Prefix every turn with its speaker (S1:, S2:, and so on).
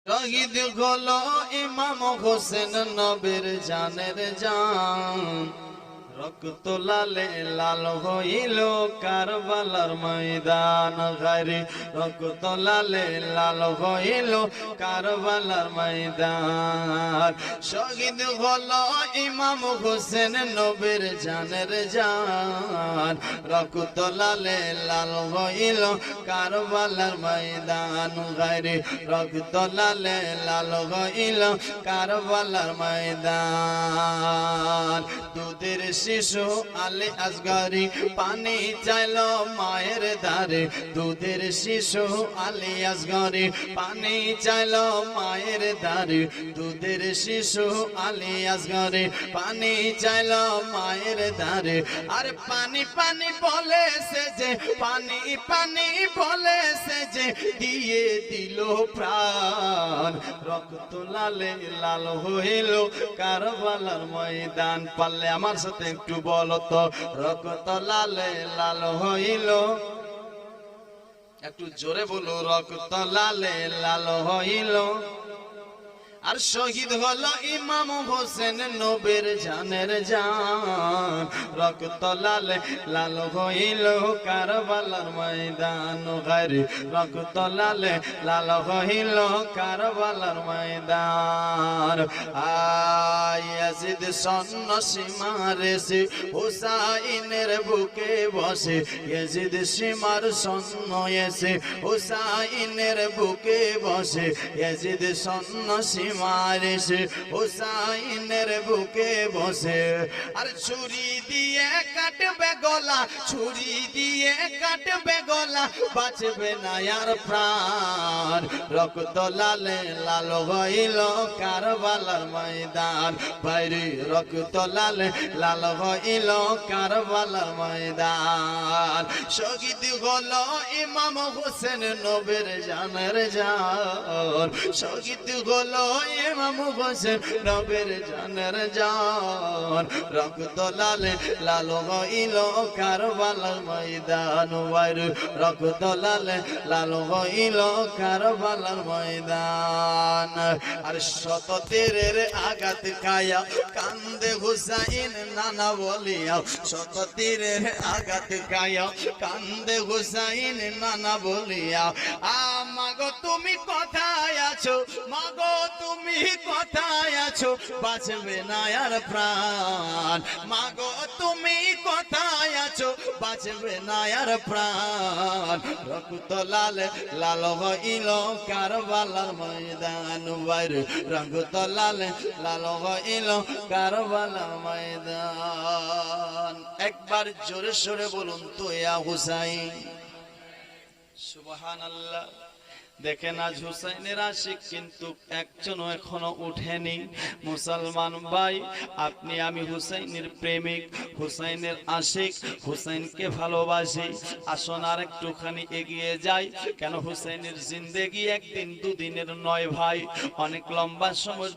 S1: শহীদ হলো ইমাম হোসেন নবীর জানের জান। রক্ত লালে লাল হইল কারবালার ময়দান গায়রে, রক্ত লালে লাল হইল কারবালার ময়দান। শহীদ হলো ইমাম হোসেন নবীর জানের জান। রক্ত লালে লাল হইল কারবালার ময়দান গায়রে, রক্ত লালে লাল হইল কারবালার ময়দান। দুধের শিশু আলী আসগরি পানি চাইল মায়ের ধারে, দুধের শিশু আলী আসগরি পানি চাইল মায়ের ধারে, দুধের শিশু আলী আসগরি পানি চাইল মায়ের ধারে। আর পানি পানি বলেছে যে, পানি পানি বলেছে যে, দিয়ে দিল প্রাণ। রক্ত লালে লাল হইল কারবালার ময়দান। পারলে আমার সাথে একটু বলো তো, রক্ত লালে লাল হইল, একটু জোরে বলো, রক্ত লালে লাল হইল। আর শহীদ হলো ইমাম হোসেন নবীর জানের জান। রক্ত লালে লাল হইল কারবালার ময়দান গায়রে, রক্ত লালে লাল হইল কারবালার ময়দান। ইয়াজিদ সন্ন্যাসী মারেছে হুসাইনের বুকে বসে, ইয়াজিদ সীমার সন্ন এসে হুসাইনের বুকে বসে, ইয়াজিদ সন্ন্যাসী মারেছে হুসাইনের বুকে বসে। আর ছুরি দিয়ে কাটবে গলা, ছুরি দিয়ে কাটবে গলা, বাঁচবে না আর প্রাণ। রক্ত লালে লাল হইল কারবালার ময়দান বাইরে, রক্ত লালে লাল হইল কারবালার ময়দান। শহীদ হলো ইমাম হোসেন নবীর জানের জান। শহীদ হলো ইমাম হোসেন নবীর জানের জান। রক্ত লালে লাল হইল কারবালার ময়দান বাইরে, রক্ত লালে লাল হইল কারবালার ময়দান। আর শত তীরের আঘাত খায়া কান্দে হুসাইন নানা বলিয়া, শত তীরের আঘাত খায়া কান্দে হুসাইন নানা বলিয়া। মাগো তুমি কোথায় আছো, মাগো তুমি কোথায় আছো, বাঁচবে না আর প্রাণ। মাগো তুমি কোথায় আছো, বাঁচবে না আর প্রাণ। রক্ত লালে লাল হইল কারবালার ময়দান বাইরে, রক্ত লালে লাল হইল কারবালার ময়দান। একবার জোরে সোরে বলুন তো ইয়া হুসাইন। সুবহানাল্লাহ। দেখেন আজ হুসাইনের আশিক কিন্তু একজনও এখনো উঠেনি। মুসলমান ভাই, আপনি আমি হুসাইনের প্রেমিক, হুসাইনের আশিক, হুসাইনকে ভালোবাসি। আসুন আর একটুখানি এগিয়ে যাই। কেন হুসাইনের জিন্দেগি একদিন দুদিনের নয় ভাই, অনেক লম্বা সময়।